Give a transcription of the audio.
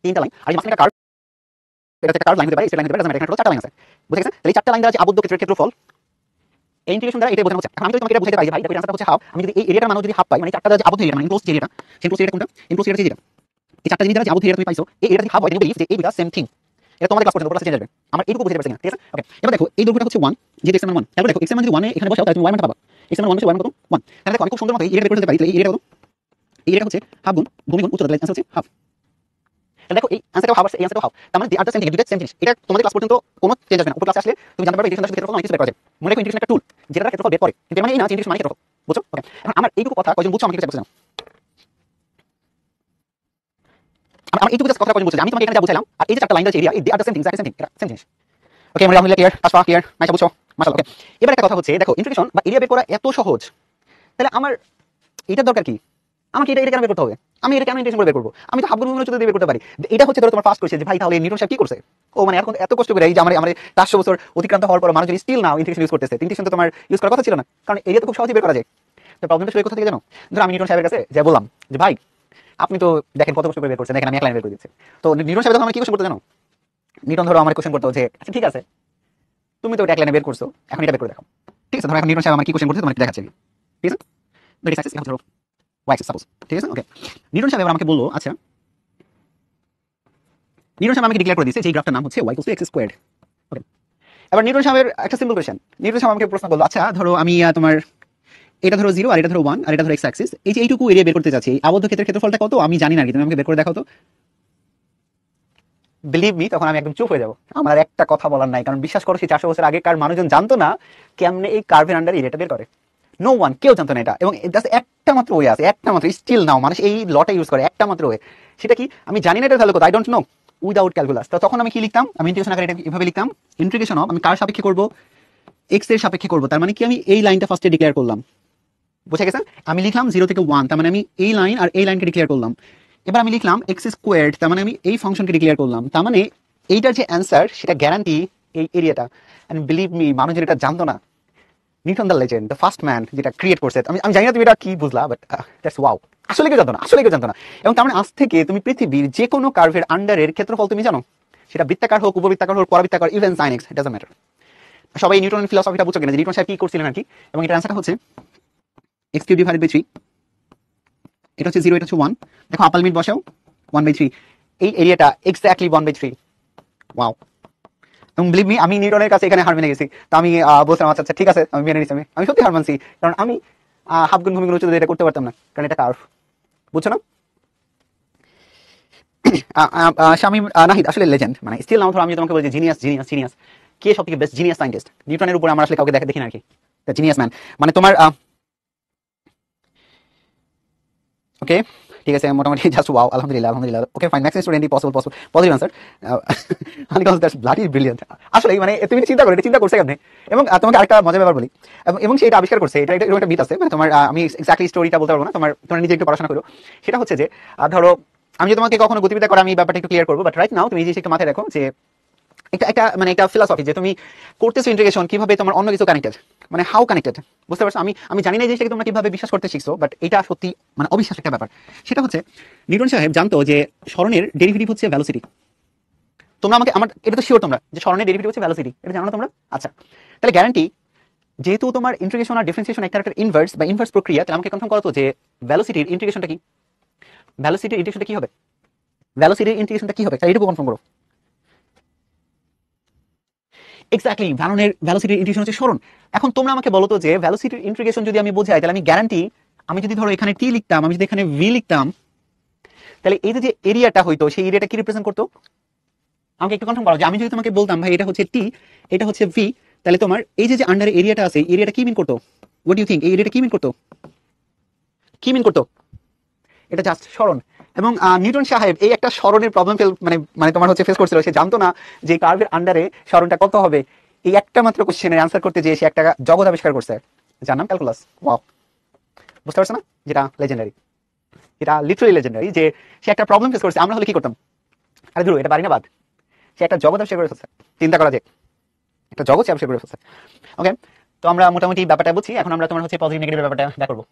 তিনটা লাইন, আর এই মাঝখানে একটা কার্ভ, এটা একটা কার্ভ লাইন হতে পারে, স্ট্রেট লাইন হতে পারে, এখানে চারটা লাইন আছে, বুঝে গেছে? তাহলে এই চারটা লাইন দ্বারা যে আবদ্ধ ক্ষেত্রের ক্ষেত্রফল, এই ইন্টিগ্রেশন দ্বারা এটা বোঝানো হচ্ছে। এখন আমি যদি তোমাকে এটা বুঝাইতে পারি যে ভাই দেখো আনসারটা হচ্ছে হাফ, আমি যদি এই এরিয়াটার মান যদি হাফ পাই, মানে চারটা দ্বারা যে আবদ্ধ এরিয়া মানে ইনক্লোজ এরিয়াটা, সেই ইনক্লোজ এরিয়াটা কোনটা? ইনক্লোজ এরিয়াটা যেটা, এই চারটা জিনিস দ্বারা যে আবদ্ধ এরিয়া তুমি পাইছো, এই এরিয়াটা যদি হাফ হয় তুমি বিলিভ যে এই দুটো সেম থিং। এটা তোমাদের ক্লাস পর্যন্ত ক্লাসে চেঞ্জ আসবে, আমার এইটুকু বুঝাতে পারছি না, ঠিক আছে? ওকে, এবার দেখো এই দৈর্ঘ্যটা হচ্ছে 1, যেটা x এর মান 1, তাহলে দেখো x এর মান যদি 1 এ এখানে বসাও তাহলে তুমি y মান পাবা, x এর মান 1 হচ্ছে y মান কত 1, তাহলে দেখো আমি খুব সুন্দর মতো এই এরিয়াটা বের করতে পারি, তাহলে এই এরিয়াটা কত? এই এরিয়াটা হচ্ছে হাফ গুণ ভূমি গুণ উচ্চতা, তাহলে आंसर হচ্ছে হাফ। তাহলে দেখো এই आंसरটাও হাফ আসছে, এই आंसरটাও হাফ, তার মানে দে আর দ্য সেম থিং, দুটো সেম জিনিস। এটা তোমাদের ক্লাস পর্যন্ত কোনো চেঞ্জ আসবে না, উপর ক্লাসে আসলে তুমি জানতে পারবে ইন্টিগ্রেশন ক্ষেত্রফল অনেক কিছু বের করা যায়। মনে রাখো ইন্টিগ্রেশন একটা টুল, যেটা ক্ষেত্রফল বের করে, কিন্তু মানে এই না ইন্টিগ্রেশন মানে ক্ষেত্রফল, বুঝছো? ওকে, এখন আমার এইটুকু কথা কয়জন বুঝছো আমাকে একটু বুঝাও। আমার এইটুকু জাস্ট কথা কয়জন বুঝছো, আমি তোমাকে এখানে যা বুঝাইলাম আর এই যে চারটা লাইন আছে এরিয়া, এই they are the same thing, exactly same thing, এটা সেম জিনিস। ওকে, আমরা আলহামদুলিল্লাহ ক্লিয়ার, আশফা ক্লিয়ার, মাইশা বুঝছো, মাশাআল্লাহ। ওকে, এবার একটা কথা হচ্ছে, দেখো ইন্টিগ্রেশন বা এরিয়া বের করা এত সহজ, তাহলে আমার এটার দরকার কি? আমাকে এটা কেন বের করতে হবে? আমি এটা কেন ইন্টিগ্রেশন করে বের করব? আমি তো হাফ গুণ উচ্চতা দিয়ে বের করতে পারি। এটা হচ্ছে ধরো তোমার ফার্স্ট কোশ্চেন যে ভাই তাহলে নিউটন সাহেব কি করছে? ও মানে এখন এত কষ্ট করে এই যে আমার 400 বছর অতিক্রান্ত হওয়ার পর মানুষ স্টিল নাও ইন্টিগ্রেশন ইউজ করতেছে। ইন্টিগ্রেশন তো তোমার ইউজ করার কথা ছিল না, কারণ এরিয়া তো খুব সহজেই বের করা যায়। তো প্রবলেমটা শুরু কোথা থেকে জানো? ধরো আমি নিউটন সাহেবের কাছে যা বললাম যে ভাই আপনি তো দেখেন কত কষ্ট করে বের করছেন, দেখেন আমি এক লাইন বের করে দিচ্ছি। তো নিউটন সাহেব তখন আমার কি কোশ্চেন করতে জানো? নিউটন ধরো আমার কোশ্চেন করতে যে আচ্ছা ঠিক আছে তুমি তো এক লাইনে বের করছো, এখন এটা বের করে দেখাও। ঠিক আছে, ধরো এখন নিউটন সাহেব আমার কি কোশ্চেন করতে তোমাকে দেখাচ্ছি, ঠিক আছে? ভেরি সাকসেস, এখন ধরো ওয়াই সাপোজ, ঠিক আছে? ওকে, নিউটন সাহেব এবার আমাকে বললো আচ্ছা, নিউটন সাহেব আমাকে ডিক্লেয়ার করে দিয়েছে যে এই গ্রাফটার নাম হচ্ছে y = x²। ওকে, এবার নিউটন সাহেবের একটা সিম্পল কোশ্চেন, নিউটন সাহেব আমাকে প্রশ্ন করলো আচ্ছা ধরো আমি তোমার এটা ধরো 0 আর এটা ধরো 1 আর এটা ধরো x অ্যাক্সিস, এই যে এইটুকু এরিয়া বের করতে যাচ্ছি, এই আবদ্ধ ক্ষেত্রের ক্ষেত্রফলটা কত আমি জানি না, কি তুমি আমাকে বের করে দেখাও তো। বিলিভ মি, তখন আমি একদম চুপ হয়ে যাবো, আমার আর একটা কথা বলার নাই, কারণ বিশ্বাস করো সেই 400 বছর আগেকার মানুষজন জানতো না কেমনে এই কার্ভের আন্ডার এরিয়াটা বের করে। নো ওয়ান, কেউ জানতো না এটা, এবং জাস্ট একটা মাত্র ওয়ে আছে, একটা মাত্র, স্টিল নাও মানুষ এই লটা ইউজ করে, একটা মাত্র ওয়ে। সেটা কি আমি জানি না এটা তাহলে কত, I don't know without calculus. তো তখন আমি কি লিখতাম, আমি ইন্টিগ্রেশন আকারে এটা এভাবে লিখতাম, ইন্টিগ্রেশন অফ আমি কার সাপেক্ষে করব, এক্স এর সাপেক্ষে করব, তার মানে কি আমি এই লাইনটা ফার্স্টে ডিক্লেয়ার করলাম, বুঝে গেছে? আমি লিখলাম 0 থেকে 1, তার মানে আমি এই লাইন আর এই লাইনকে ডিক্লেয়ার করলাম। এবার আমি লিখলাম x², তার মানে আমি এই ফাংশনকে ডিক্লেয়ার করলাম, তার মানে এইটার যে অ্যান্সার সেটা গ্যারান্টি এই এরিয়াটা। এন্ড বিলিভ মি, মানুষ যেটা জানতো না, Newton the legend, the first man, যেটা ক্রিয়েট করছে, আমি জানি না তুমি এটা কি বুঝলা, বাট দ্যাটস ওয়াও, আসলে কেউ জানতো না, আসলে কেউ জানতো না। এবং তার মানে আজ থেকে তুমি পৃথিবীর যে কোনো কার্ভের আন্ডারের ক্ষেত্রফল তুমি জানো, সেটা বৃত্তাকার হোক, উপবৃত্তাকার হোক, পরাবৃত্তাকার, even sine x, it doesn't matter. সবাই নিউটনের ফিলসফিটা বুঝছো কিনা যে নিউটন সাহেব কি করছিলেন আর কি, এবং এটার অ্যান্সারটা হচ্ছে x³ / 3, এটা হচ্ছে 0, এটা হচ্ছে 1, দেখো আপার লিমিট বসাও 1/3, এই এরিয়াটা এক্স্যাক্টলি 1/3। ওয়াও, এবং বিলিভ মি আমি নিউটনের কাছে এখানে হার মেনে গেছি। তো আমি বলছিলাম আচ্ছা ঠিক আছে, আমি মেনে নিচ্ছি, আমি সত্যি হার মানছি, কারণ আমি হাফ গুণ ভূমি গুণ উচ্চতা এটা করতে পারতাম না, কারণ এটা কার্ভ, বুঝছো না? শামীম নাহিদ আসলে লেজেন্ড, মানে স্টিল নাও ধরো আমি তোমাকে বলছি জিনিয়াস জিনিয়াস জিনিয়াস, কে সবথেকে বেস্ট জিনিয়াস সায়েন্টিস্ট? নিউটনের উপরে আমরা আসলে কাউকে দেখি না আর কি, জিনিয়াস ম্যান মানে তোমার। ওকে, ঠিক আছে, মোটামুটি জাস্ট ওয়াও, আলহামদুলিল্লাহ আলহামদুলিল্লাহ। Okay fine, max student possible positive answer, because that's bloody brilliant. আসলে মানে তুমি চিন্তা করো, এটা চিন্তা করছে কেমনে। এবং তোমাকে আরেকটা মজার ব্যাপার বলি, এবং সেটা আবিষ্কার করছে, এটা এরকম একটা মিথ আছে, মানে তোমার আমি এক্স্যাক্টলি স্টোরিটা বলতে পারবো না, তোমার তোমার নিজে একটু পড়াশোনা করো। সেটা হচ্ছে যে ধরো আমি যদি তোমাকে কখনো গতিবিদ্যা করা আমি ব্যাপারটা একটু ক্লিয়ার করবো, বাট রাইট নাও তুমি এই জিনিসটা একটু মাথায় রাখো যে একটা মানে একটা ফিলসফি যে তুমি করতেছো ইন্টিগ্রেশন কিভাবে তোমার অন্য কিছু কানেক্টেড, মানে হাউ কানেক্টেড, বুঝতে পারছো? আমি জানি না এই জিনিসটাকে তোমরা কিভাবে বিশ্বাস করতে শিখছো, বাট এটা সত্যি মানে অবিশ্বাস একটা ব্যাপার। সেটা হচ্ছে নিউটন সাহেব জানতো যে স্মরণের ডেরিভেটিভ হচ্ছে ভেলোসিটি। তোমরা আমাকে আমার এটা তো শিওর তোমরা যে স্মরণের ডেরিভেটিভ হচ্ছে ভেলোসিটি, এটা জানো না তোমরা? আচ্ছা, তাহলে গ্যারান্টি যেহেতু তোমার ইন্টিগ্রেশন আর ডিফারেন্সিয়েশন একটা ইনভার্স বা ইনভার্স প্রক্রিয়া, তাহলে আমাকে কনফার্ম করো তো যে ভেলোসিটির ইন্টিগ্রেশনটা কি, ভেলোসিটির ইন্টিগ্রেশনটা কি হবে, ভেলোসিটির ইন্টিগ্রেশনটা কি হবে, তাই এটুকু কনফার্ম করো। এক্স্যাক্টলি, ভ্যালোসিটির ইন্টিগ্রেশন হচ্ছে সরণ। এখন তোমরা আমাকে বলো তো যে ভ্যালোসিটির ইন্টিগ্রেশন যদি আমি বোঝাই, তাহলে আমি গ্যারান্টি আমি যদি ধরো এখানে টি লিখতাম, আমি যদি এখানে ভি লিখতাম, তাহলে এই যে এরিয়াটা হইতো সেই এরিয়াটা কি রিপ্রেজেন্ট করতো? আমাকে একটু কনফার্ম করো যে আমি যদি তোমাকে বলতাম ভাই এটা হচ্ছে টি, এটা হচ্ছে ভি, তাহলে তোমার এই যে আন্ডারে এরিয়াটা আছে, এরিয়াটা কি মিন করতো? হোয়াট ইউ থিঙ্ক, এই এরিয়াটা কি মিন করতো? কি মিন করতো? এটা জাস্ট সরণ। এবং নিউটন সাহেব এই একটা সরণের প্রবলেম মানে মানে তোমার হচ্ছে ফেস করছিল, সে জানতো না যে কার্ভের আন্ডারে সরণটা কত হবে। এই একটা মাত্র কোশ্চেনের আনসার করতে যে সে একটা জগৎ আবিষ্কার করছে, যার নাম ক্যালকুলাস। ওয়াও, বুঝতে পারছো না? যেটা লেজেন্ডারি, এটা লিটারালি লেজেন্ডারি, যে সে একটা প্রবলেম ফেস করছে, আমরা হলে কি করতাম? আরে ধরো এটা পারি না বাদ, সে একটা জগৎ আবিষ্কার করে ফেলছে, চিন্তা করা যায়, একটা জগৎ সে আবিষ্কার করে ফেলছে। ওকে, তো আমরা মোটামুটি ব্যাপারটা বুঝছি, এখন আমরা তোমার হচ্ছে পজিটিভ নেগেটিভ ব্যাপারটা দেখা করবো।